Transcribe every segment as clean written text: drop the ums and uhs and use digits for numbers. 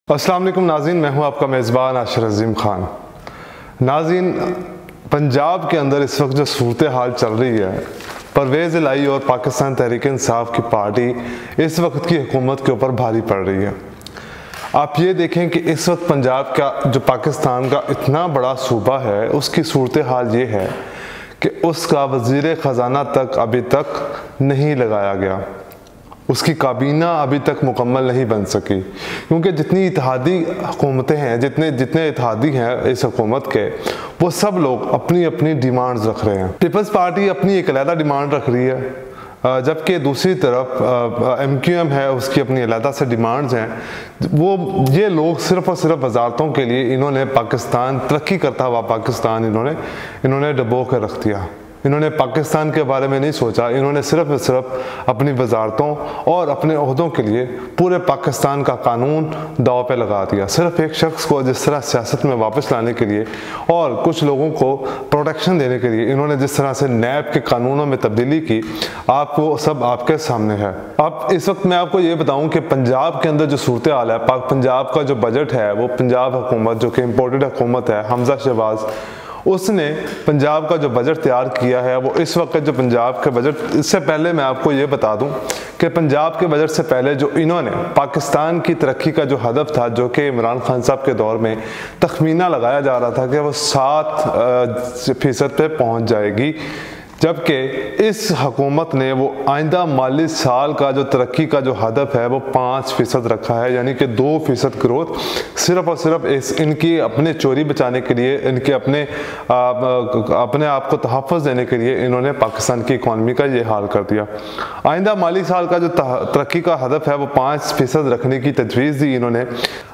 अस्सलाम वालेकुम नाज़रीन, मैं हूं आपका मेज़बान आशिर अज़ीम ख़ान। नाज़रीन, पंजाब के अंदर इस वक्त जो सूरत हाल चल रही है, परवेज़ इलाही और पाकिस्तान तहरीक इंसाफ की पार्टी इस वक्त की हुकूमत के ऊपर भारी पड़ रही है। आप ये देखें कि इस वक्त पंजाब का जो पाकिस्तान का इतना बड़ा सूबा है, उसकी सूरत हाल ये है कि उसका वज़ीर ख़जाना तक अभी तक नहीं लगाया गया, उसकी काबीना अभी तक मुकम्मल नहीं बन सकी, क्योंकि जितनी इत्तेहादी हुकूमतें हैं, जितने इत्तेहादी हैं इस हुकूमत के, वो सब लोग अपनी अपनी डिमांड्स रख रहे हैं। पीपल्स पार्टी अपनी एक अलहदा डिमांड रख रही है, जबकि दूसरी तरफ MQM है, उसकी अपनी अलहदा से डिमांड्स हैं। ये लोग सिर्फ़ और सिर्फ वजारतों के लिए इन्होंने पाकिस्तान तरक्की करता हुआ पाकिस्तान इन्होंने डबो कर रख दिया। इन्होंने पाकिस्तान के बारे में नहीं सोचा, इन्होंने सिर्फ और सिर्फ अपनी वजारतों और अपने ओहदों के लिए पूरे पाकिस्तान का कानून दाव पे लगा दिया। सिर्फ एक शख्स को जिस तरह सियासत में वापस लाने के लिए और कुछ लोगों को प्रोटेक्शन देने के लिए इन्होंने जिस तरह से नैब के कानूनों में तब्दीली की, आपको सब आपके सामने है। अब इस वक्त मैं आपको ये बताऊं कि पंजाब के अंदर जो सूरत हाल है, पंजाब का जो बजट है, वो पंजाब हुकूमत जो कि इम्पोर्टेड हुकूमत है, हमजा शहबाज, उसने पंजाब का जो बजट तैयार किया है, वो इस वक्त जो पंजाब के बजट, इससे पहले मैं आपको ये बता दूं कि पंजाब के बजट से पहले जो इन्होंने पाकिस्तान की तरक्की का जो हदफ था, जो कि इमरान खान साहब के दौर में तखमीना लगाया जा रहा था कि वो 7% पे पहुंच जाएगी, जबकि इस हुकूमत ने वो आइंदा माली साल का जो तरक्की का जो हदफ है वो 5% रखा है, यानी कि 2% ग्रोथ सिर्फ और सिर्फ इनकी अपने चोरी बचाने के लिए, इनके अपने आप को तहफ़्फ़ुज़ देने के लिए इन्होंने पाकिस्तान की इकॉनमी का ये हाल कर दिया। आइंदा माली साल का जो तरक्की का हदफ है वो 5% रखने की तजवीज़ दी इन्होंने।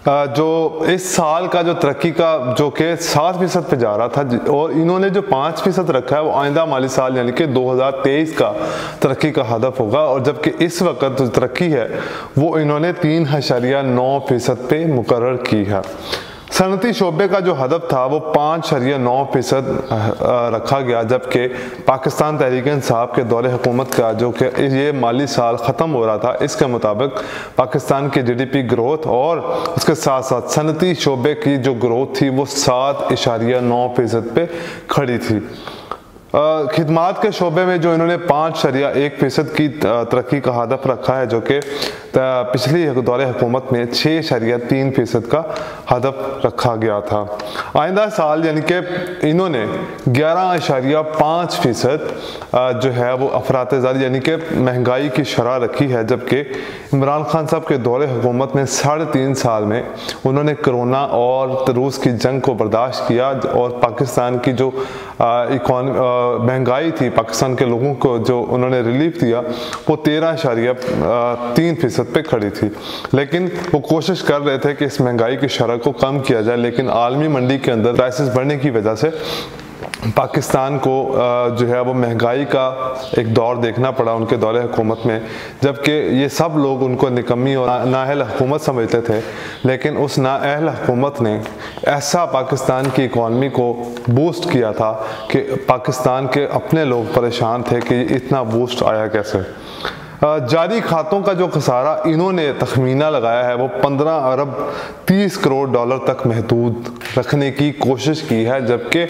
जो इस साल का जो तरक्की का जो कि 7% पे जा रहा था, और इन्होंने जो 5% रखा है वो आइंदा माली साल यानी कि 2023 का तरक्की का हदफ होगा, और जबकि इस वक्त जो तरक्की है वो इन्होंने 3.9% पे मुकर्रर की है। सनती शोबे का जो हदफ था वो 5.9% रखा गया, जबकि पाकिस्तान तहरीक इंसाफ के दौरे हुकूमत का जो कि ये माली साल ख़त्म हो रहा था, इसके मुताबिक पाकिस्तान की GDP ग्रोथ और उसके साथ साथ सनती शोबे की जो ग्रोथ थी वो 7.9% पे खड़ी थी। खिदमात के शोबे में जो इन्होंने 5.1% की तरक्की का हदफ रखा है, जो कि पिछली दौरे हुकूमत में 6.3% का हदफ रखा गया था। आइंदा साल यानी कि इन्होंने 11.5% जो है वो अफरात-ए-ज़ारी यानी कि महंगाई की शरह रखी है, जबकि इमरान खान साहब के दौरे हुकूमत में 3.5 साल में उन्होंने कोरोना और रूस की जंग को बर्दाश्त किया, और पाकिस्तान की जो महंगाई थी, पाकिस्तान के लोगों को जो उन्होंने रिलीफ दिया, वो 13.3% पे खड़ी थी। लेकिन वो कोशिश कर रहे थे कि इस महंगाई की शरह को कम किया जाए, लेकिन आलमी मंडी के अंदर प्राइसेस बढ़ने की वजह से पाकिस्तान को जो है वो महंगाई का एक दौर देखना पड़ा उनके दौरे हुकूमत में, जबकि ये सब लोग उनको निकम्मी और नाअहल हुकूमत समझते थे। लेकिन उस नाअहल हुकूमत ने ऐसा पाकिस्तान की इकॉनमी को बूस्ट किया था कि पाकिस्तान के अपने लोग परेशान थे कि इतना बूस्ट आया कैसे। जारी खातों का जो खसारा इन्होंने तखमीना लगाया है वो 15 अरब 30 करोड़ डॉलर तक महदूद रखने की कोशिश की है, जबकि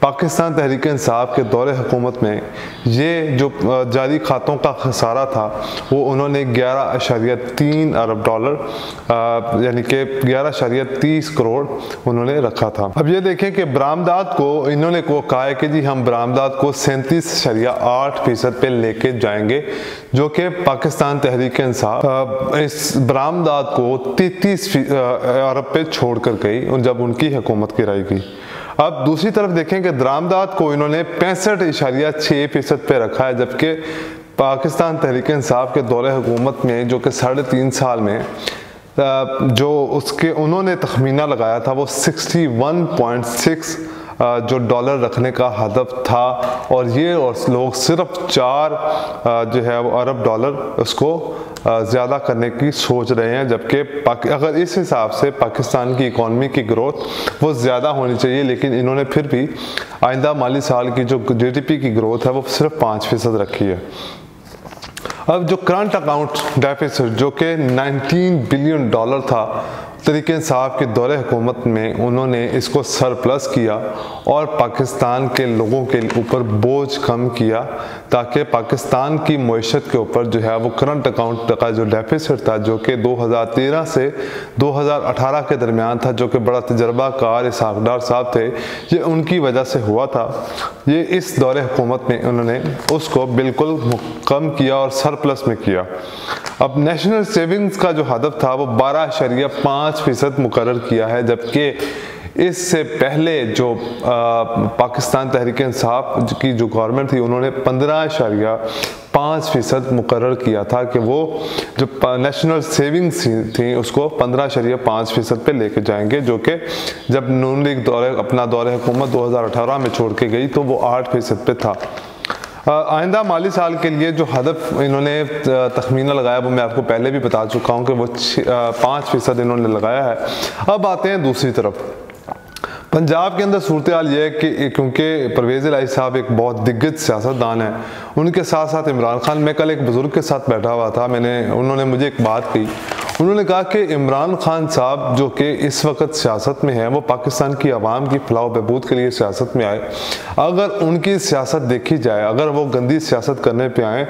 पाकिस्तान तहरीक इंसाफ के दौरे हुकूमत में ये जो जारी खातों का खसारा था वो उन्होंने 11.3 अरब डॉलर यानी कि 11.30 करोड़ उन्होंने रखा था। अब ये देखें कि बरामदात को इन्होंने कहा है कि जी हम बरामदात को 37.8% पे लेके जाएंगे, जो कि पाकिस्तान तहरीक इंसाफ इस बरामदात को 33 अरब पे छोड़ कर गई जब उनकी हुकूमत गिराई गई। अब दूसरी तरफ देखें कि दरामदात को इन्होंने 65.6% पे रखा है, जबकि पाकिस्तान तहरीक इंसाफ के दौरे हुकूमत में जो कि 3.5 साल में जो उसके उन्होंने तखमीना लगाया था वो 61.6 जो डॉलर रखने का हदफ था, और ये लोग सिर्फ 4 जो है वो अरब डॉलर उसको ज़्यादा करने की सोच रहे हैं, जबकि अगर इस हिसाब से पाकिस्तान की इकॉनमी की ग्रोथ वो ज़्यादा होनी चाहिए, लेकिन इन्होंने फिर भी आइंदा माली साल की जो GDP की ग्रोथ है वो सिर्फ 5% रखी है। अब जो करंट अकाउंट डेफिसिट जो कि $19 बिलियन था तहरीक इंसाफ के दौरे हुकूमत में उन्होंने इसको सरप्लस किया और पाकिस्तान के लोगों के ऊपर बोझ कम किया, ताकि पाकिस्तान की मईशत के ऊपर जो है वो करंट अकाउंट का जो डेफिसिट था, जो कि 2013 से 2018 के दरमियान था, जो कि बड़ा तजर्बाकार इसहाकडार साहब थे, ये उनकी वजह से हुआ था। ये इस दौरे हुकूमत में उन्होंने उसको बिल्कुल कम किया और सरप्लस में किया। अब नेशनल सेविंग्स का जो हदफ था वो 12.5% मुकर्रर किया है, जबकि इससे पहले जो पाकिस्तान तहरीक इंसाफ की जो गवर्नमेंट थी उन्होंने 15.5% मुकर्रर किया था कि वो जो नेशनल सेविंग्स थी उसको 15.5% पे लेके जाएंगे, जो कि जब नून लीग अपना दौरे हुकूमत 2018 में छोड़ के गई तो वो 8% पे था। आइंदा माली साल के लिए जो हदफ इन्होंने तखमीना लगाया वो मैं आपको पहले भी बता चुका हूँ कि वो 5% इन्होंने लगाया है। अब आते हैं दूसरी तरफ। पंजाब के अंदर सूरत हाल ये है कि क्योंकि परवेज़ इलाही साहब एक बहुत दिग्गज सियासतदान है, उनके साथ साथ इमरान खान, मैं कल एक बुज़ुर्ग के साथ बैठा हुआ था, उन्होंने मुझे एक बात कही। उन्होंने कहा कि इमरान खान साहब जो कि इस वक्त सियासत में है, वो पाकिस्तान की आवाम की फलाह बहबूद के लिए सियासत में आए। अगर उनकी सियासत देखी जाए, अगर वो गंदी सियासत करने पे आए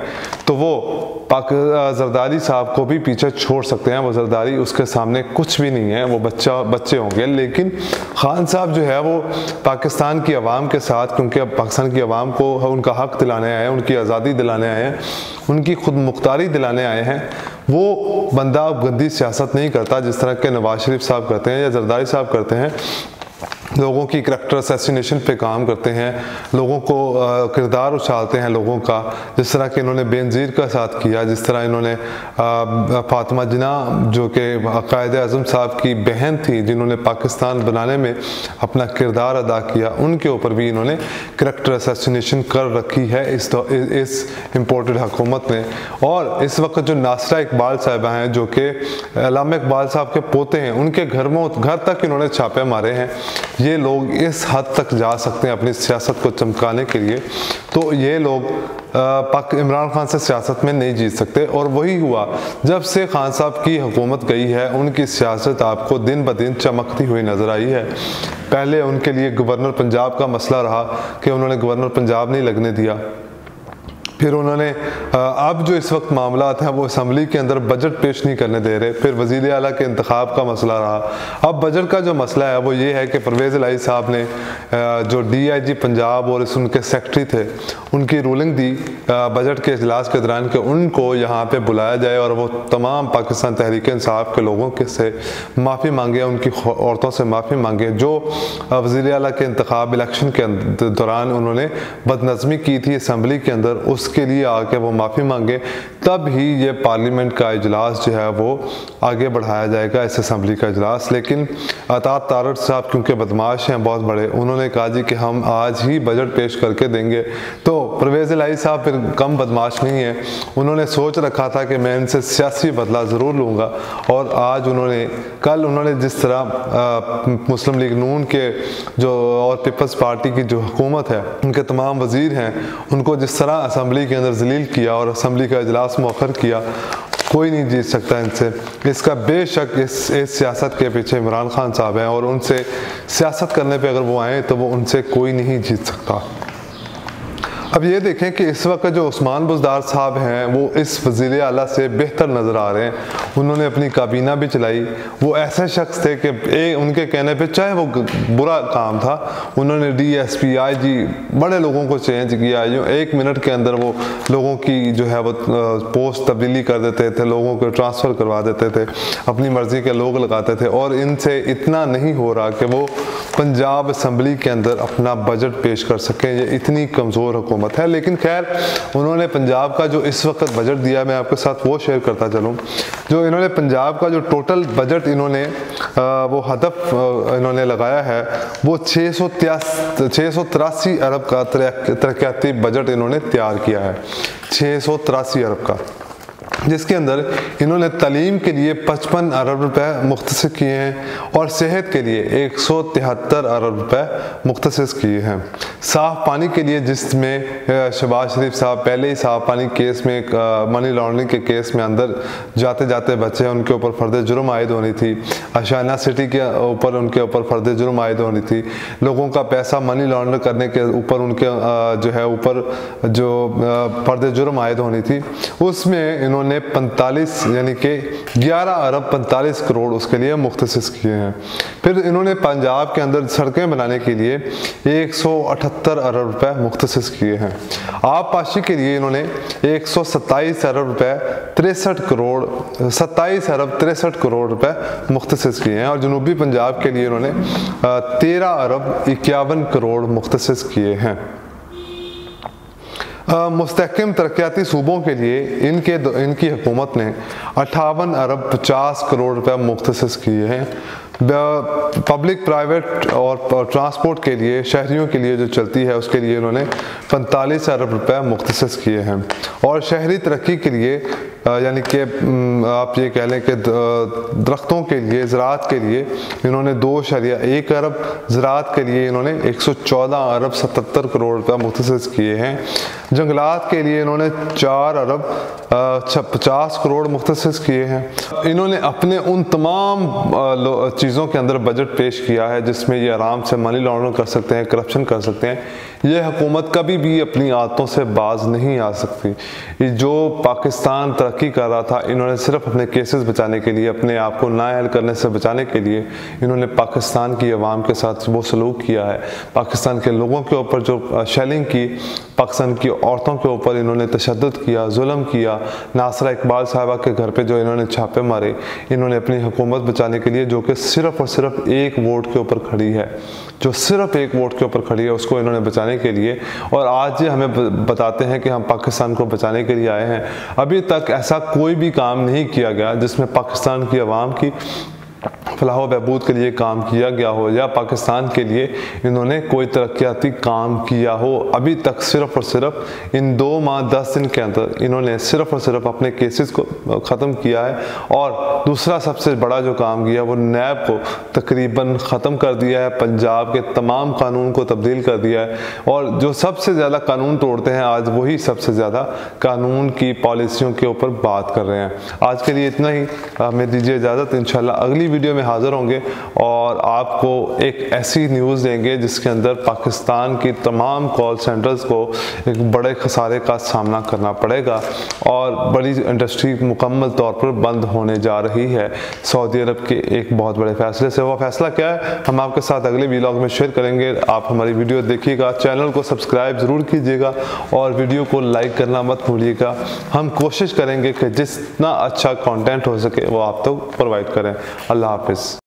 तो वो जरदारी साहब को भी पीछे छोड़ सकते हैं। वो जरदारी उसके सामने कुछ भी नहीं है, वो बच्चे होंगे। लेकिन खान साहब जो है वो पाकिस्तान की आवाम के साथ, क्योंकि अब पाकिस्तान की आवाम को उनका हक दिलाने आए हैं, उनकी आज़ादी दिलाने आए हैं, उनकी खुद मुख्तारी दिलाने आए हैं। वो बंदा गंदी सियासत नहीं करता जिस तरह के नवाज शरीफ साहब करते हैं या जरदारी साहब करते हैं। लोगों की करैक्टर असैसिनेशन पे काम करते हैं, लोगों को किरदार उछालते हैं लोगों का, जिस तरह कि इन्होंने बेनज़ीर का साथ किया, जिस तरह इन्होंने फातिमा जिना जो कि कायद आज़म साहब की बहन थी, जिन्होंने पाकिस्तान बनाने में अपना किरदार अदा किया, उनके ऊपर भी इन्होंने करैक्टर असैसिनेशन कर रखी है इस इम्पोर्टेड हुकूमत ने। और इस वक्त जो नासरा इकबाल साहिबा हैं जो कि अल्लामा इकबाल साहब के पोते हैं, उनके घर तक इन्होंने छापे मारे हैं। ये लोग इस हद तक जा सकते हैं अपनी सियासत को चमकाने के लिए, तो ये लोग इमरान खान से सियासत में नहीं जीत सकते। और वही हुआ जब से खान साहब की हुकूमत गई है, उनकी सियासत आपको दिन ब दिन चमकती हुई नज़र आई है। पहले उनके लिए गवर्नर पंजाब का मसला रहा कि उन्होंने गवर्नर पंजाब नहीं लगने दिया। फिर उन्होंने अब जो इस वक्त मामला है वो असम्बली के अंदर बजट पेश नहीं करने दे रहे। फिर वज़ीर आला के इंतखाब का मसला रहा। अब बजट का जो मसला है वो ये है कि परवेज़ इलाही साहब ने जो DIG पंजाब और उनके सेक्रेटरी थे उनकी रूलिंग दी बजट के इजलास के दौरान कि उनको यहाँ पे बुलाया जाए और वो तमाम पाकिस्तान तहरीक इंसाफ के लोगों के से माफ़ी मांगे, उनकी औरतों से माफ़ी मांगे जो वज़ीर आला के इंतखाब इलेक्शन के दौरान उन्होंने बदनज़मी की थी असम्बली के अंदर, उसके लिए आके वो माफ़ी मांगे। तब ही ये पार्लियामेंट का इजलास जो है वो आगे बढ़ाया जाएगा, इस असम्बली का इजलास। लेकिन अतात तारड़ साहब क्योंकि बदमाश हैं बहुत बड़े, उन्होंने कहा जी कि हम आज ही बजट पेश करके देंगे। तो परवेज़ इलाही साहब फिर कम बदमाश नहीं है, उन्होंने सोच रखा था कि मैं इनसे सियासी बदला ज़रूर लूँगा। और आज कल उन्होंने जिस तरह मुस्लिम लीग नून के जो और पीपल्स पार्टी की जो हुकूमत है, उनके तमाम वज़ीर हैं, उनको जिस तरह असम्बली के अंदर जलील किया और असम्बली का इजलास मौखर किया, कोई नहीं जीत सकता इनसे। इसका बेशक इस सियासत के पीछे इमरान खान साहब हैं और उनसे सियासत करने पे अगर वो आए तो वो उनसे कोई नहीं जीत सकता। अब ये देखें कि इस वक्त जो उस्मान बुज़दार साहब हैं वो इस वज़ीर आला से बेहतर नज़र आ रहे हैं। उन्होंने अपनी काबीना भी चलाई। वो ऐसे शख्स थे कि उनके कहने पे चाहे वो बुरा काम था, उन्होंने DSP IG बड़े लोगों को चेंज किया। जो 1 मिनट के अंदर वो लोगों की जो है वो पोस्ट तब्दीली कर देते थे, लोगों को ट्रांसफ़र करवा देते थे, अपनी मर्ज़ी के लोग लगाते थे। और इनसे इतना नहीं हो रहा कि वो पंजाब असम्बली के अंदर अपना बजट पेश कर सकें। ये इतनी कमज़ोर हुकूमत है। लेकिन खैर उन्होंने पंजाब का जो इस वक्त बजट दिया, मैं आपके साथ वो शेयर करता चलूँ। जो इन्होंने पंजाब का जो टोटल बजट इन्होंने वो हदफ इन्होंने लगाया है वो 683 अरब का तरक्याती बजट इन्होंने तैयार किया है, 683 अरब का, जिसके अंदर इन्होंने तालीम के लिए 55 अरब रुपए मुख्तसर किए हैं और सेहत के लिए 173 अरब रुपए मुख्तसर किए हैं। साफ़ पानी के लिए, जिसमें शहबाज शरीफ साहब पहले ही साफ़ पानी केस में मनी लॉन्ड्रिंग के केस में अंदर जाते जाते बचे, उनके ऊपर फर्द जुर्म आयद होनी थी, अशाना सिटी के ऊपर उनके ऊपर फर्द जुर्म आयद होनी थी, लोगों का पैसा मनी लॉन्डर करने के ऊपर उनके जो है ऊपर जो फर्द जुर्म आयद होनी थी, उसमें इन्होंने 45 यानी कि 11 अरब 45 करोड़ उसके लिए मुख्तसिस किए हैं। फिर इन्होंने पंजाब के अंदर सड़कें बनाने के लिए 178 अरब रुपए मुख्तसिस किए हैं। आबपाशी के लिए इन्होंने 127 अरब रुपए 27 अरब 63 करोड़ रुपए मुख्तसिस किए हैं। और जनूबी पंजाब के लिए इन्होंने 13 अरब 51 करोड़ मुख्तसिस किए हैं। मुस्तहकम तरक्याती सूबों के लिए इनकी हुकूमत ने 58 अरब 50 करोड़ रुपए मुख्तसिस किए हैं। पब्लिक प्राइवेट और ट्रांसपोर्ट के लिए शहरियों के लिए जो चलती है उसके लिए इन्होंने 45 अरब रुपए मुख्तसिस किए हैं। और शहरी तरक्की के लिए यानी कि आप ये कह लें कि दरख्तों के लिए, ज़राअत के लिए इन्होंने 2.1 अरब, ज़राअत के लिए इन्होंने 114 अरब 77 करोड़ रुपए मुख्तसिस किए हैं। जंगलात के लिए इन्होंने 4 अरब 50 करोड़ मुख्तसिस किए हैं। इन्होंने अपने उन तमाम चीज़ों के अंदर बजट पेश किया है जिसमें ये आराम से मनी लॉन्ड्रिंग कर सकते हैं, करप्शन कर सकते हैं। ये हुकूमत कभी भी अपनी आदतों से बाज नहीं आ सकती। जो पाकिस्तान तरक्की कर रहा था, इन्होंने सिर्फ अपने केसेस बचाने के लिए, अपने आप को नाअहल करने से बचाने के लिए इन्होंने पाकिस्तान की अवाम के साथ वो सलूक किया है। पाकिस्तान के लोगों के ऊपर जो शेलिंग की, पाकिस्तान की औरतों के ऊपर इन्होंने तशद्दुद किया, जुल्म किया, नासरा इकबाल साहबा के घर पे जो इन्होंने छापे मारे, इन्होंने अपनी हुकूमत बचाने के लिए, जो कि सिर्फ और सिर्फ एक वोट के ऊपर खड़ी है, जो सिर्फ एक वोट के ऊपर खड़ी है, उसको इन्होंने बचाने के लिए। और आज ये हमें बताते हैं कि हम पाकिस्तान को बचाने के लिए आए हैं। अभी तक ऐसा कोई भी काम नहीं किया गया जिसमें पाकिस्तान की आवाम की फलाह व बहबूद के लिए काम किया गया हो या पाकिस्तान के लिए इन्होंने कोई तरक्याती काम किया हो। अभी तक सिर्फ और सिर्फ इन 2 माह 10 दिन के अंदर इन्होंने सिर्फ और सिर्फ अपने केसेस को ख़त्म किया है। और दूसरा सबसे बड़ा जो काम किया वो नैब को तकरीबन ख़त्म कर दिया है, पंजाब के तमाम कानून को तब्दील कर दिया है। और जो सबसे ज़्यादा कानून तोड़ते हैं आज वही सबसे ज़्यादा कानून की पॉलिसियों के ऊपर बात कर रहे हैं। आज के लिए इतना ही, हमें दीजिए इजाज़त। इंशाल्लाह अगली वीडियो में हाजिर होंगे और आपको एक ऐसी न्यूज़ देंगे जिसके अंदर पाकिस्तान की तमाम कॉल सेंटर्स को एक बड़े खसारे का सामना करना पड़ेगा और बड़ी इंडस्ट्री मुकम्मल तौर पर बंद होने जा रही है सऊदी अरब के एक बहुत बड़े फैसले से। वो फैसला क्या है हम आपके साथ अगले व्लॉग में शेयर करेंगे। आप हमारी वीडियो देखिएगा, चैनल को सब्सक्राइब ज़रूर कीजिएगा और वीडियो को लाइक करना मत भूलिएगा। हम कोशिश करेंगे कि जितना अच्छा कंटेंट हो सके वो आप तक प्रोवाइड करें। अल्लाह हाफिज़।